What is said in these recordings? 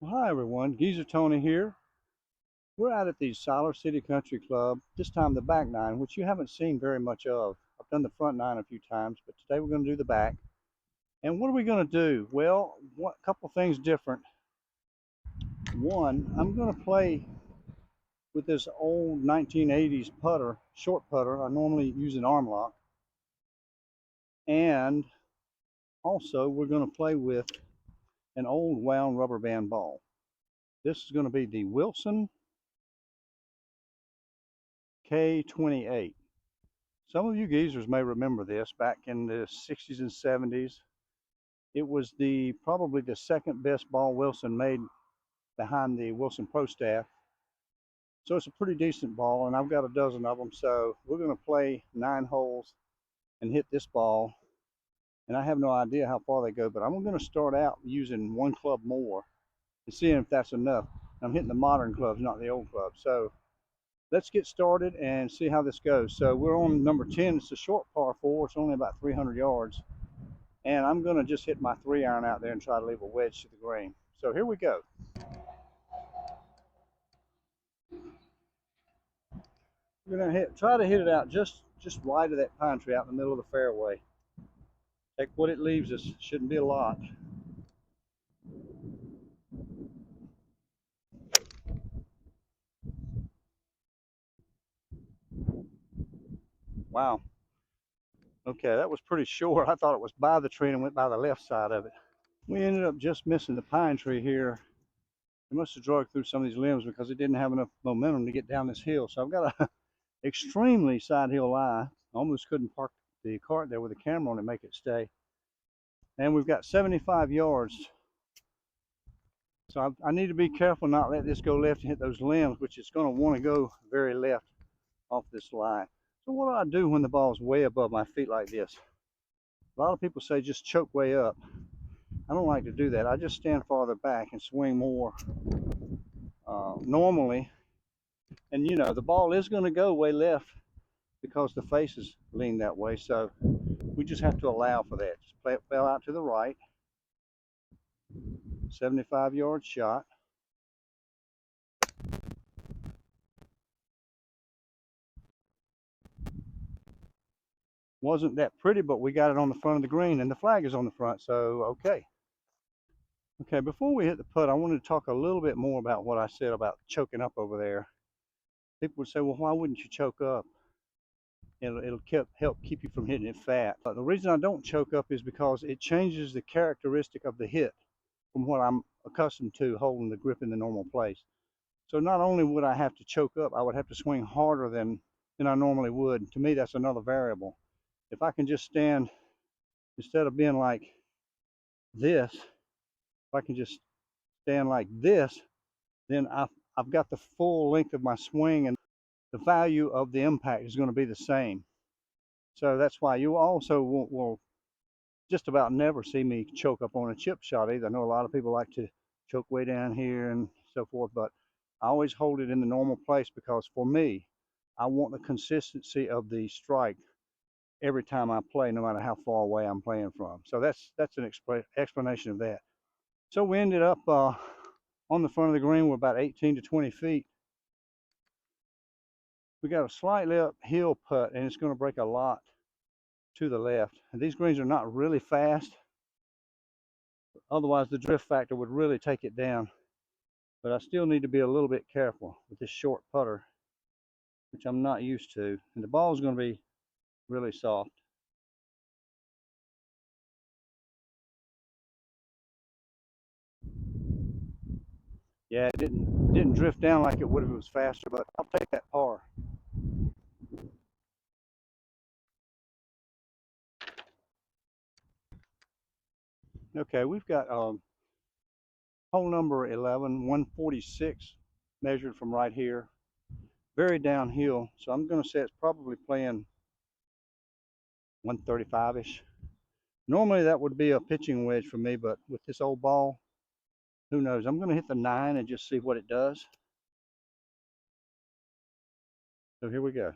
Well, hi everyone, Geezer Tony here. We're out at the Siler City Country Club, this time the back nine, which you haven't seen very much of. I've done the front nine a few times, but today we're going to do the back. And what are we going to do? Well, a couple things different. One, I'm going to play with this old 1980s putter, short putter. I normally use an arm lock. And also, we're going to play with an old wound rubber band ball. This is going to be the Wilson K28. Some of you geezers may remember this back in the 60s and 70s. It was probably the second best ball Wilson made behind the Wilson Pro Staff. So it's a pretty decent ball, and I've got a dozen of them. So we're going to play 9 holes and hit this ball. And I have no idea how far they go, but I'm going to start out using one club more and seeing if that's enough. I'm hitting the modern clubs, not the old clubs. So let's get started and see how this goes. So we're on number 10. It's a short par 4. It's only about 300 yards. And I'm going to just hit my 3-iron out there and try to leave a wedge to the green. So here we go. We're going to try to hit it out just wide of that pine tree out in the middle of the fairway. Take what it leaves us. Shouldn't be a lot. Wow. Okay, that was pretty short. I thought it was by the tree and went by the left side of it. We ended up just missing the pine tree here. It must have dragged through some of these limbs because it didn't have enough momentum to get down this hill. So I've got a extremely side hill lie. Almost couldn't park the cart there with the camera on and make it stay. And we've got 75 yards. So I need to be careful not let this go left and hit those limbs, which is going to want to go very left off this line. So what do I do when the ball's way above my feet like this? A lot of people say just choke way up. I don't like to do that. I just stand farther back and swing more normally. And you know, the ball is going to go way left because the face is leaned that way. So we just have to allow for that. Just play it well out to the right. 75-yard shot. Wasn't that pretty, but we got it on the front of the green, and the flag is on the front, so okay. Okay, before we hit the putt, I wanted to talk a little bit more about what I said about choking up over there. People would say, well, why wouldn't you choke up? It'll help keep you from hitting it fat. But the reason I don't choke up is because it changes the characteristic of the hit from what I'm accustomed to holding the grip in the normal place. So not only would I have to choke up, I would have to swing harder than I normally would. To me, that's another variable. If I can just stand, instead of being like this, if I can just stand like this, then I've got the full length of my swing, and the value of the impact is going to be the same. So that's why you also will just about never see me choke up on a chip shot either. I know a lot of people like to choke way down here and so forth, but I always hold it in the normal place because for me, I want the consistency of the strike every time I play, no matter how far away I'm playing from. So that's an explanation of that. So we ended up on the front of the green. We're about 18 to 20 feet. We got a slightly uphill putt, and it's going to break a lot to the left. And these greens are not really fast. Otherwise, the drift factor would really take it down. But I still need to be a little bit careful with this short putter, which I'm not used to. And the ball is going to be really soft. Yeah, it didn't drift down like it would if it was faster, but I'll take that par. Okay, we've got hole number 11, 146 measured from right here. Very downhill, so I'm going to say it's probably playing 135-ish. Normally that would be a pitching wedge for me, but with this old ball, who knows? I'm going to hit the 9 and just see what it does. So here we go.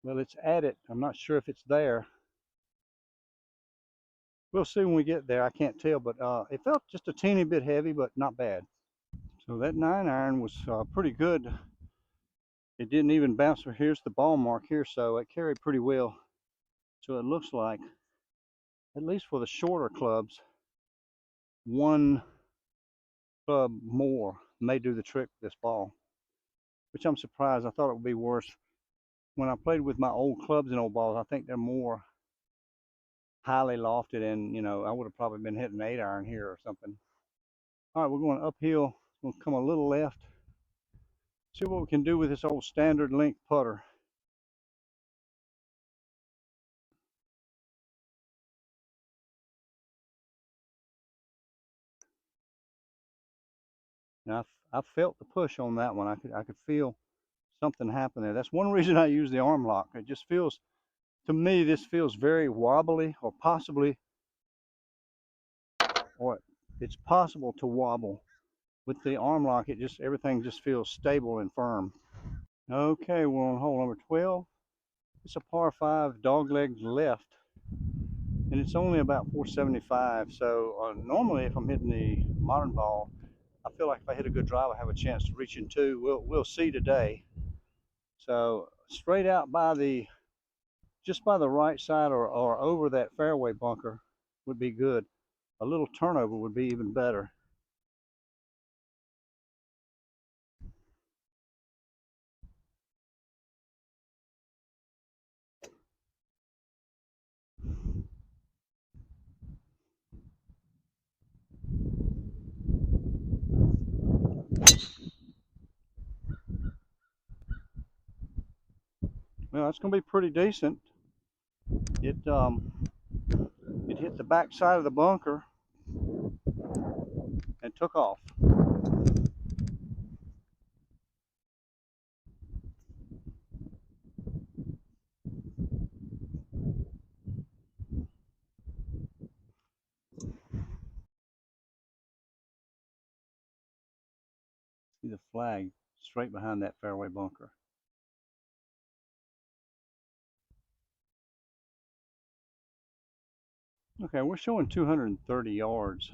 Well, it's at it. I'm not sure if it's there. We'll see when we get there. I can't tell, but it felt just a teeny bit heavy, but not bad. So that 9-iron was pretty good. It didn't even bounce. Here's the ball mark here, so it carried pretty well. So it looks like, at least for the shorter clubs, one club more may do the trick with this ball, which I'm surprised. I thought it would be worse. When I played with my old clubs and old balls, I think they're more highly lofted, and I would have probably been hitting 8-iron here or something. All right, we're going uphill. We'll come a little left. See what we can do with this old standard length putter. Now I felt the push on that one. I could feel something happen there. That's one reason I use the arm lock. It just feels, to me, this feels very wobbly, or possibly, or it's possible to wobble. With the arm lock, everything just feels stable and firm. Okay, we're on hole number 12. It's a par 5 dogleg left, and it's only about 475. So normally, if I'm hitting the modern ball, I feel like if I hit a good drive, I have a chance to reach in two. We'll see today. So straight out just by the right side, or over that fairway bunker would be good. A little turnover would be even better. Well, that's going to be pretty decent. It hit the back side of the bunker and took off. See the flag straight behind that fairway bunker. Okay, we're showing 230 yards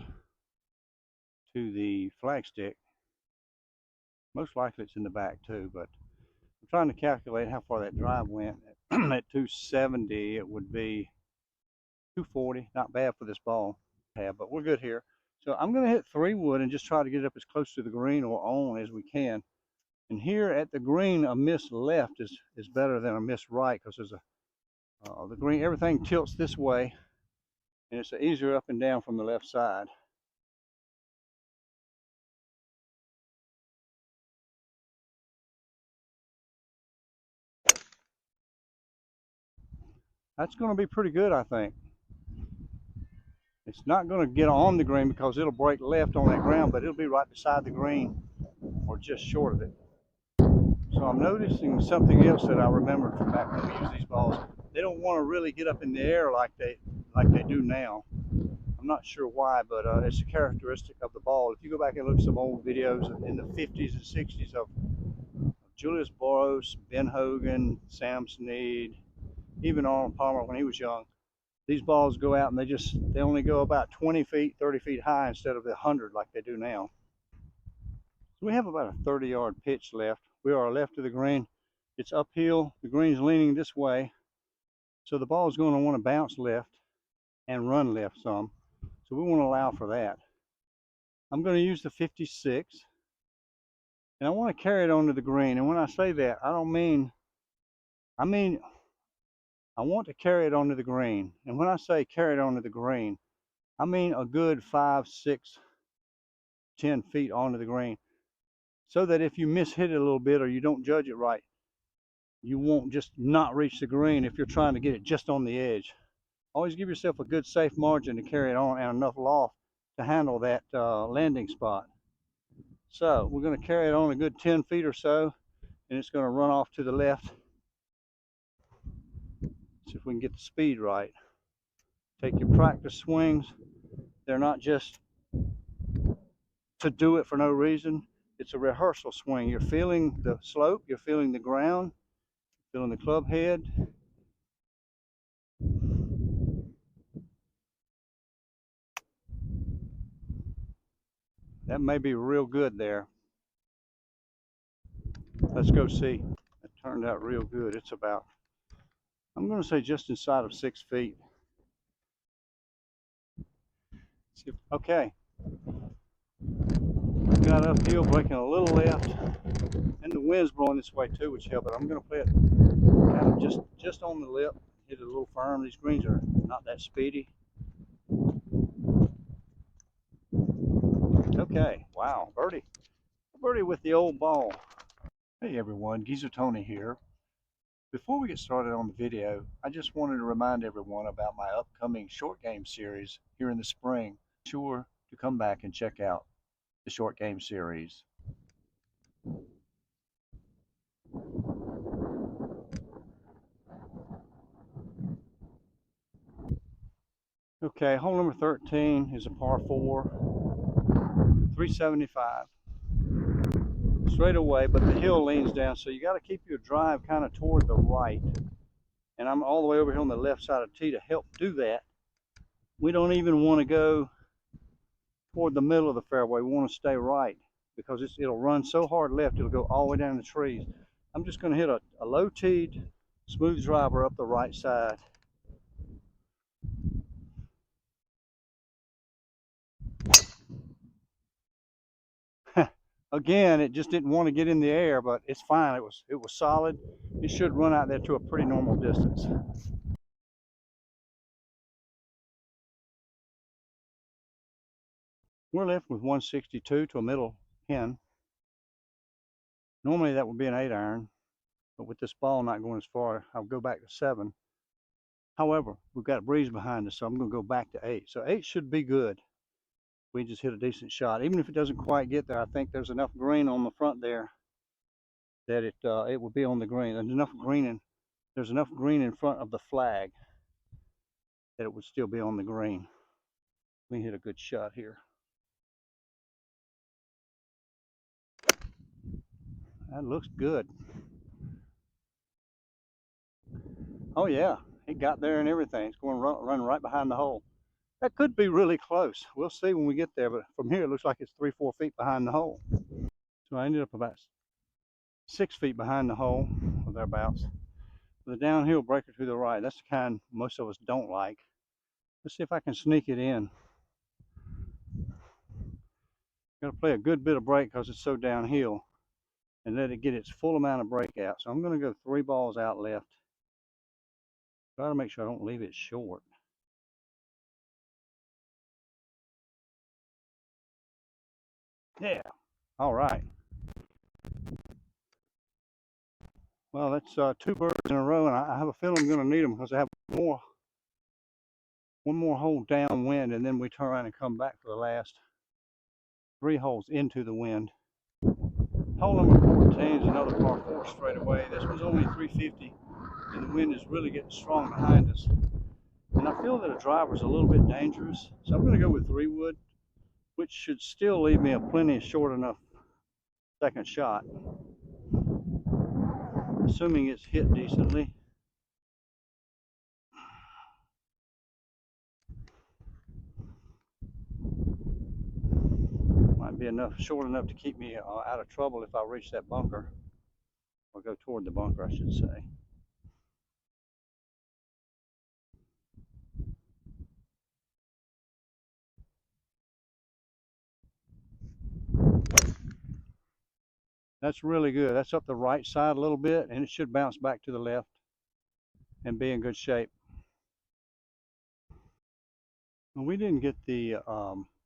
to the flagstick. Most likely it's in the back too, but I'm trying to calculate how far that drive went. At 270, it would be 240. Not bad for this ball, but we're good here. So I'm going to hit 3-wood and just try to get it up as close to the green or on as we can. And here at the green, a miss left is better than a miss right, because there's the green, everything tilts this way, and it's easier up and down from the left side. That's going to be pretty good, I think. It's not going to get on the green because it'll break left on that ground, but it'll be right beside the green or just short of it. So I'm noticing something else that I remembered from back when we used these balls. They don't want to really get up in the air like they do now. I'm not sure why, but it's a characteristic of the ball. If you go back and look at some old videos in the 50s and 60s of Julius Boros, Ben Hogan, Sam Snead, even Arnold Palmer when he was young, these balls go out and they only go about 20 feet, 30 feet high instead of the 100 like they do now. So we have about a 30-yard pitch left. We are left of the green. It's uphill. The green's leaning this way. So the ball is going to want to bounce left and run left some. So we want to allow for that. I'm going to use the 56. And I want to carry it onto the green. And when I say that, I want to carry it onto the green. And when I say carry it onto the green, I mean a good 5, 6, 10 feet onto the green. So that if you mishit it a little bit or you don't judge it right, you won't just not reach the green if you're trying to get it just on the edge. Always give yourself a good safe margin to carry it on and enough loft to handle that landing spot. So we're going to carry it on a good 10 feet or so, and it's going to run off to the left. See if we can get the speed right. Take your practice swings. They're not just to do it for no reason. It's a rehearsal swing. You're feeling the slope, you're feeling the ground, feeling the club head. That may be real good there. Let's go see. It turned out real good. It's about, I'm going to say just inside of 6 feet. Okay. Got uphill, breaking a little left, and the wind's blowing this way too, which helped. But I'm going to play it kind of just on the lip, hit it a little firm. These greens are not that speedy. Okay, wow, birdie. Birdie with the old ball. Hey everyone, Geezer Tony here. Before we get started on the video, I just wanted to remind everyone about my upcoming short game series here in the spring. Be sure to come back and check out the short game series. Okay, hole number 13 is a par 4, 375. Straight away, but the hill leans down, so you got to keep your drive kind of toward the right. And I'm all the way over here on the left side of the tee to help do that. We don't even want to go toward the middle of the fairway. We want to stay right because it'll run so hard left, it'll go all the way down the trees. I'm just going to hit a low-teed, smooth driver up the right side. Again, it just didn't want to get in the air, but it's fine. It was solid. It should run out there to a pretty normal distance. We're left with 162 to a middle pin. Normally that would be an 8-iron, but with this ball not going as far, I'll go back to 7. However, we've got a breeze behind us, so I'm going to go back to 8. So 8 should be good. We just hit a decent shot. Even if it doesn't quite get there, I think there's enough green on the front there that it will be on the green. There's enough green in front of the flag that it would still be on the green. We hit a good shot here. That looks good. Oh yeah, it got there and everything. It's going to run right behind the hole. That could be really close. We'll see when we get there, but from here it looks like it's 3-4 feet behind the hole. So I ended up about 6 feet behind the hole, or thereabouts. The downhill breaker to the right, that's the kind most of us don't like. Let's see if I can sneak it in. Got to play a good bit of break because it's so downhill and let it get its full amount of breakout. So I'm going to go 3 balls out left. Try to make sure I don't leave it short. Yeah, all right. Well, that's 2 birds in a row, and I have a feeling I'm going to need them because I have one more hole downwind, and then we turn around and come back for the last 3 holes into the wind. Hole number 14 is another par 4 straightaway. This one's only 350, and the wind is really getting strong behind us. And I feel that a driver is a little bit dangerous, so I'm going to go with 3-wood, which should still leave me a plenty short enough second shot, assuming it's hit decently. Might be short enough to keep me out of trouble if I reach that bunker, or go toward the bunker, I should say. That's really good. That's up the right side a little bit, and it should bounce back to the left and be in good shape. Well, we didn't get the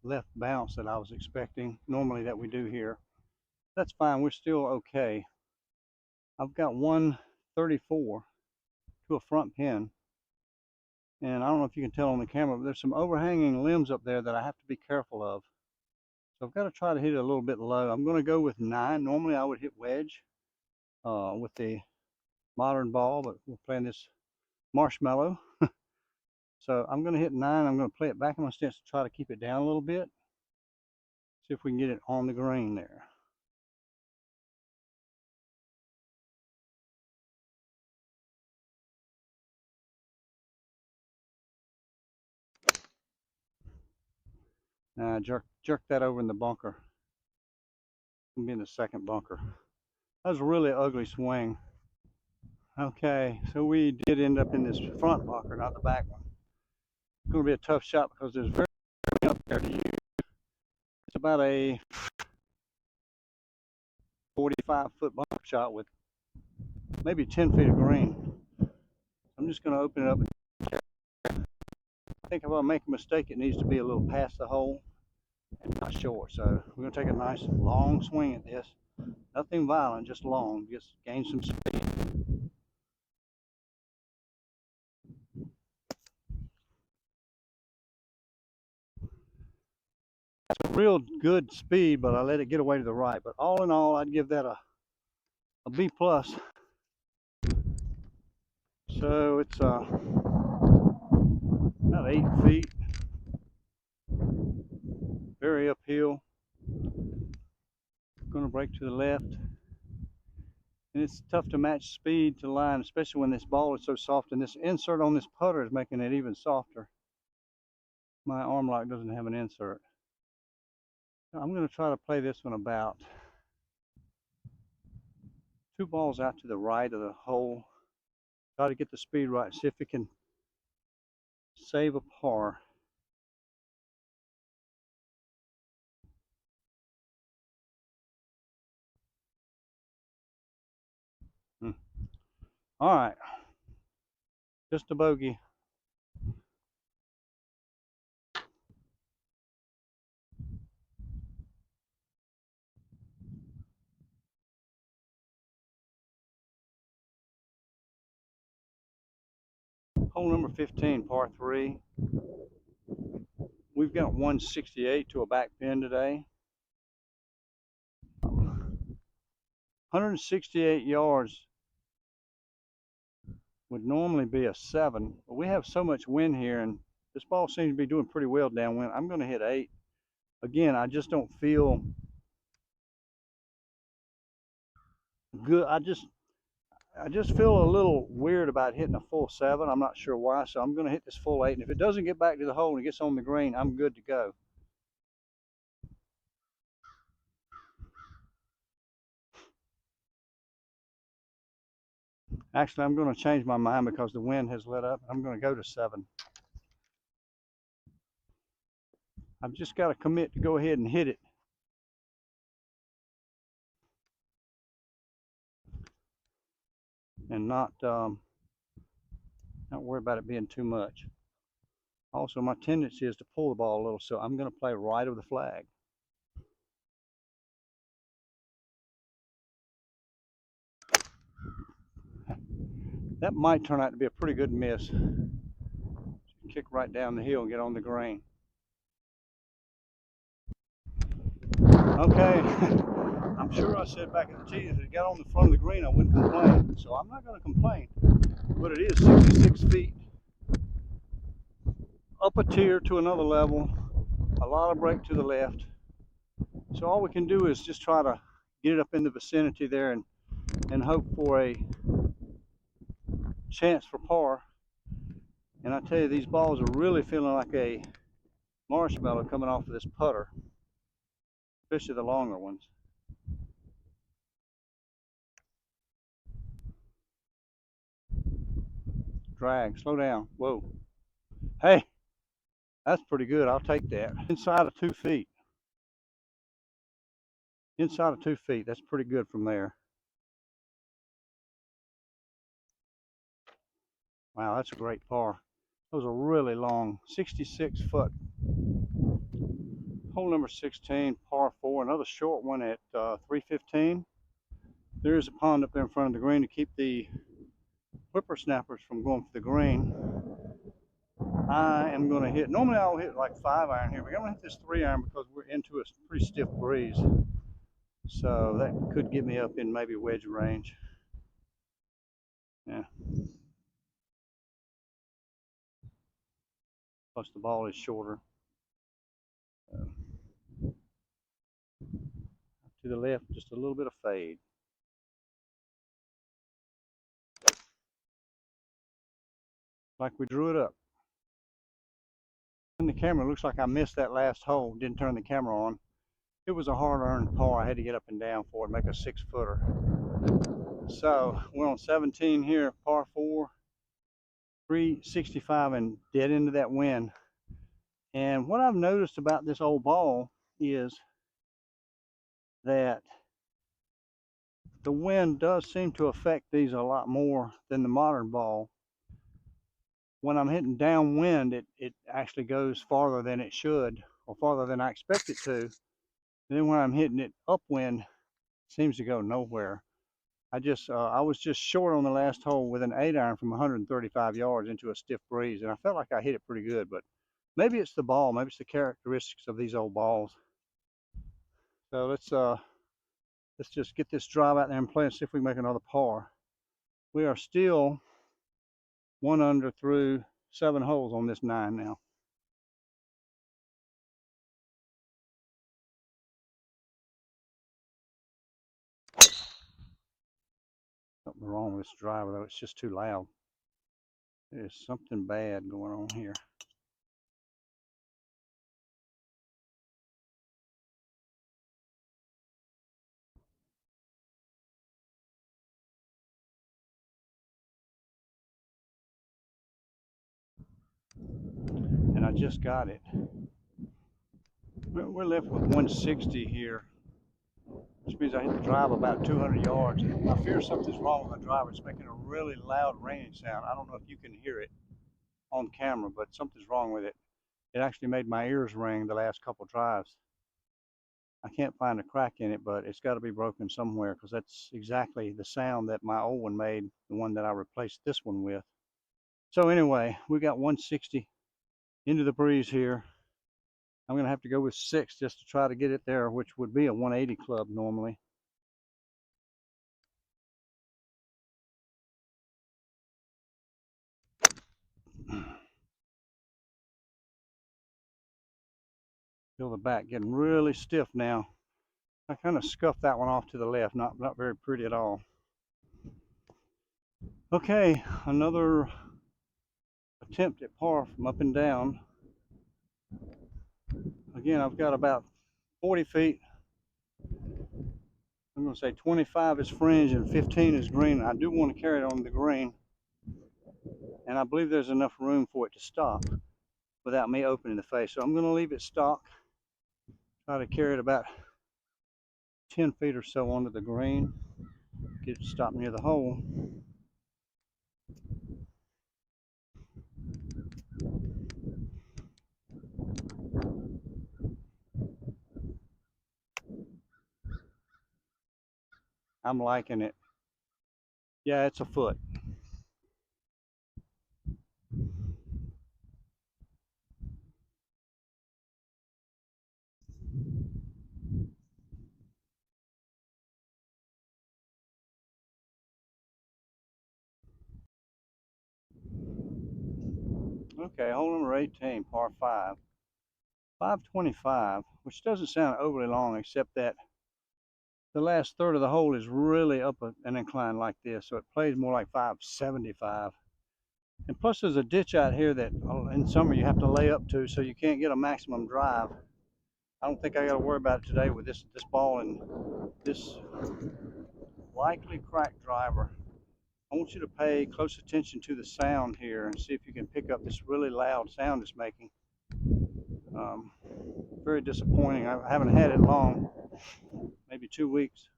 left bounce that I was expecting, normally that we do here. That's fine, we're still okay. I've got 134 to a front pin, and I don't know if you can tell on the camera, but there's some overhanging limbs up there that I have to be careful of. So I've got to try to hit it a little bit low. I'm going to go with 9. Normally I would hit wedge with the modern ball, but we're playing this marshmallow. So I'm going to hit 9. I'm going to play it back in my stance to try to keep it down a little bit. See if we can get it on the green there. Now jerk that over in the bunker. Gonna be in the second bunker. That was a really ugly swing. Okay, so we did end up in this front bunker, not the back one. It's gonna be a tough shot because there's very up there to use. It's about a 45-foot bunker shot with maybe 10 feet of green. I'm just gonna open it up. I think if I make a mistake, it needs to be a little past the hole and not short. So we're gonna take a nice long swing at this. Nothing violent, just long, just gain some speed. It's a real good speed, but I let it get away to the right. But all in all, I'd give that a B plus. So it's about 8 feet, very uphill. Going to break to the left. And it's tough to match speed to line, especially when this ball is so soft. And this insert on this putter is making it even softer. My arm lock doesn't have an insert. I'm going to try to play this one about 2 balls out to the right of the hole. Try to get the speed right, see if it can save a par. All right, just a bogey. Hole number 15, par 3. We've got 168 to a back pin today. 168 yards would normally be a 7, but we have so much wind here, and this ball seems to be doing pretty well downwind. I'm going to hit 8. Again, I just don't feel good. I just feel a little weird about hitting a full 7. I'm not sure why, so I'm going to hit this full 8. And if it doesn't get back to the hole and it gets on the green, I'm good to go. Actually, I'm going to change my mind because the wind has let up. I'm going to go to 7. I've just got to commit to go ahead and hit it. And not worry about it being too much. Also, my tendency is to pull the ball a little, so I'm going to play right of the flag. That might turn out to be a pretty good miss. Kick right down the hill and get on the green. Okay, I'm sure I said back at the tee, if it got on the front of the green, I wouldn't complain. So I'm not going to complain. But it is 66 feet up a tier to another level, a lot of break to the left. So all we can do is just try to get it up in the vicinity there and hope for a chance for par. And I tell you, these balls are really feeling like a marshmallow coming off of this putter, especially the longer ones. Drag, slow down, whoa. Hey, that's pretty good, I'll take that. Inside of 2 feet. Inside of 2 feet, that's pretty good from there. Wow, that's a great par. That was a really long, 66 foot. Hole number 16, par 4, another short one at 315. There's a pond up there in front of the green to keep the whippersnappers from going for the green. I am going to hit, normally I'll hit like 5 iron here, but I'm going to hit this 3 iron because we're into a pretty stiff breeze. So that could get me up in maybe wedge range. Yeah. Plus the ball is shorter. To the left, just a little bit of fade. Like we drew it up. In the camera, looks like I missed that last hole. Didn't turn the camera on. it was a hard-earned par. I had to get up and down for it, make a 6-footer. So we're on 17 here, par 4, 365, and dead into that wind. And what I've noticed about this old ball is that the wind does seem to affect these a lot more than the modern ball. When I'm hitting downwind, it actually goes farther than it should, or farther than I expect it to. And then when I'm hitting it upwind, it seems to go nowhere. I was just short on the last hole with an 8-iron from 135 yards into a stiff breeze, and I felt like I hit it pretty good, but maybe it's the ball, maybe it's the characteristics of these old balls. So let's just get this drive out there and play and see if we can make another par. We are still 1 under through 7 holes on this 9 now. Something wrong with this driver though, it's just too loud. There's something bad going on here. And I just got it. We're left with 160 here, which means I hit the drive about 200 yards. I fear something's wrong with the driver. It's making a really loud ringing sound. I don't know if you can hear it on camera, but something's wrong with it. It actually made my ears ring the last couple drives. I can't find a crack in it, but it's got to be broken somewhere because that's exactly the sound that my old one made, the one that I replaced this one with. So anyway, we got 160 into the breeze here. I'm going to have to go with 6 just to try to get it there, which would be a 180 club normally. Feel the back getting really stiff now. I kind of scuffed that one off to the left, not very pretty at all. Okay, another attempt at par from up and down. Again, I've got about 40 feet. I'm going to say 25 is fringe and 15 is green. I do want to carry it on the green, and I believe there's enough room for it to stop without me opening the face. So I'm going to leave it stock, try to carry it about 10 feet or so onto the green, get it stopped near the hole. I'm liking it. Yeah, it's a foot. Okay, hole number 18, par 5. 525, which doesn't sound overly long, except that the last third of the hole is really up an incline like this, so it plays more like 575. And plus there's a ditch out here that in summer you have to lay up to, so you can't get a maximum drive. I don't think I got to worry about it today with this ball and this likely cracked driver. I want you to pay close attention to the sound here and see if you can pick up this really loud sound it's making. Very disappointing. I haven't had it long, maybe 2 weeks.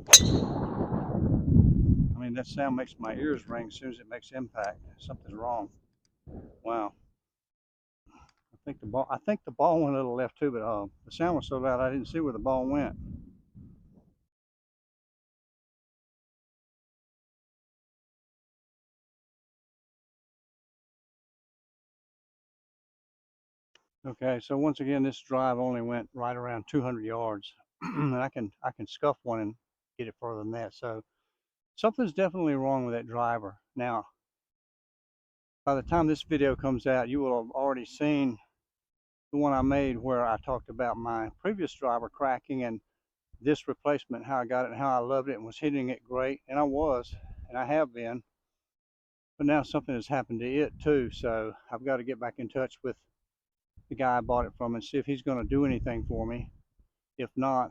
I mean, that sound makes my ears ring as soon as it makes impact. Something's wrong. Wow. I think the ball went a little left too, but the sound was so loud I didn't see where the ball went. Okay, so once again, this drive only went right around 200 yards, and I can scuff one and get it further than that. So something's definitely wrong with that driver. Now, by the time this video comes out, you will have already seen the one I made where I talked about my previous driver cracking and this replacement, how I got it and how I loved it and was hitting it great. And I was, and I have been. but now something has happened to it too. So I've got to get back in touch with the guy I bought it from and see if he's going to do anything for me. If not,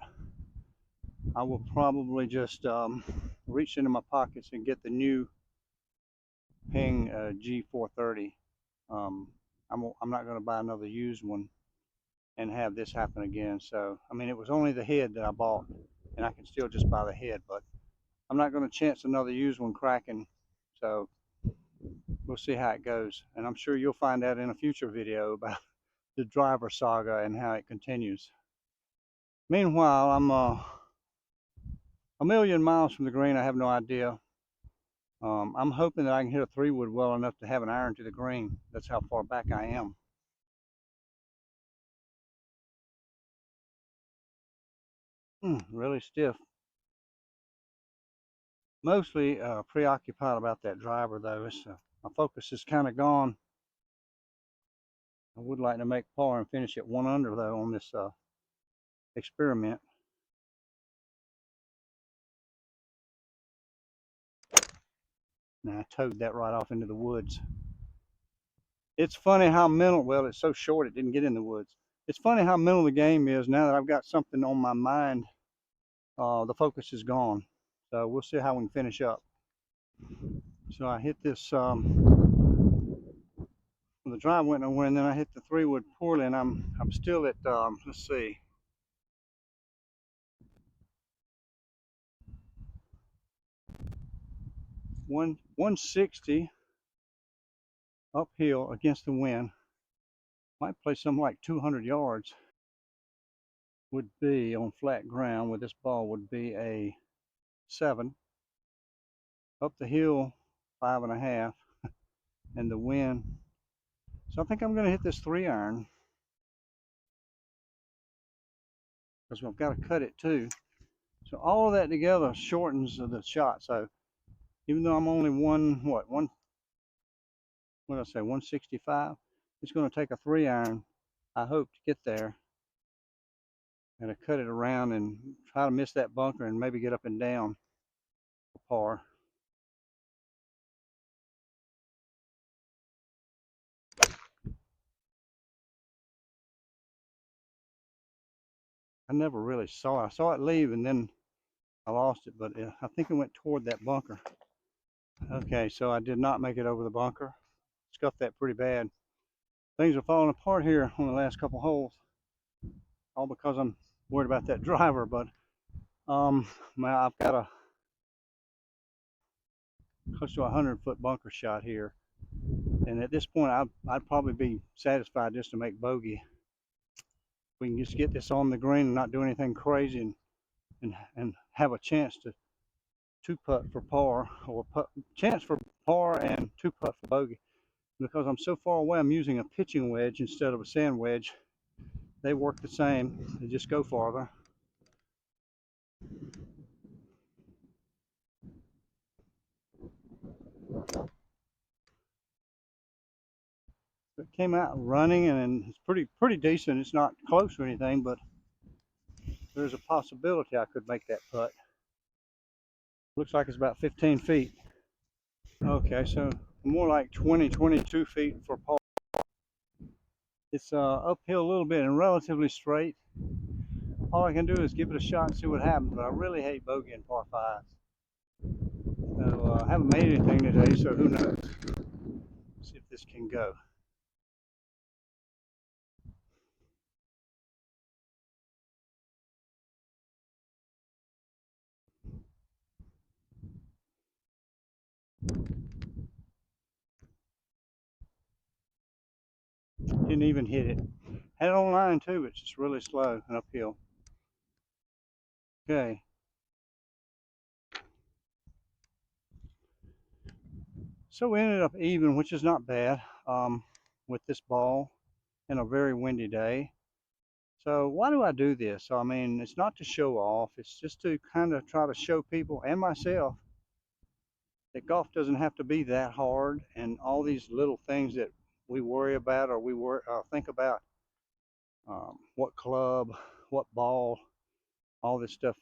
I will probably just reach into my pockets and get the new Ping G430. I'm not going to buy another used one and have this happen again. So, I mean, it was only the head that I bought, and I can still just buy the head, but I'm not going to chance another used one cracking. So, we'll see how it goes. And I'm sure you'll find out in a future video about the driver saga and how it continues. Meanwhile, I'm a million miles from the green. I have no idea. I'm hoping that I can hit a 3-wood well enough to have an iron to the green. That's how far back I am. Really stiff. Mostly preoccupied about that driver though. My focus is kind of gone. I would like to make par and finish at 1 under though on this experiment. Now I towed that right off into the woods. It's funny how mental, well, it's so short it didn't get in the woods. It's funny how mental the game is now that I've got something on my mind. The focus is gone. So we'll see how we can finish up. So I hit this, the drive went nowhere, and then I hit the 3-wood poorly, and I'm still at, let's see, 160 uphill against the wind. Might play something like 200 yards. Would be on flat ground with this ball would be a 7. Up the hill 5.5, and the wind. So I think I'm going to hit this 3-iron because I've got to cut it too. So all of that together shortens the shot. So even though I'm only what did I say, 165, it's going to take a 3-iron, I hope, to get there. And to cut it around and try to miss that bunker and maybe get up and down for par. I never really saw it. I saw it leave and then I lost it, but I think it went toward that bunker. Okay, so I did not make it over the bunker. Scuffed that pretty bad. Things are falling apart here on the last couple holes, all because I'm worried about that driver. But I've got a close to 100-foot bunker shot here, and at this point, I'd probably be satisfied just to make bogey. We can just get this on the green and not do anything crazy, and have a chance to 2-putt for par, or chance for par and 2-putt for bogey. Because I'm so far away, I'm using a pitching wedge instead of a sand wedge. They work the same, they just go farther. It came out running, and it's pretty decent. It's not close or anything, but there's a possibility I could make that putt. Looks like it's about 15 feet. Okay, so more like 22 feet for par. It's uphill a little bit and relatively straight. All I can do is give it a shot and see what happens, but I really hate bogeying par 5s. So I haven't made anything today, so who knows. Let's see if this can go. Didn't even hit it. Had it on line too, but just really slow and uphill. Okay. So we ended up even, which is not bad, with this ball in a very windy day. So why do I do this? So, I mean, it's not to show off. It's just to kind of try to show people and myself that golf doesn't have to be that hard, and all these little things that we worry about, or we think about, what club, what ball, all this stuff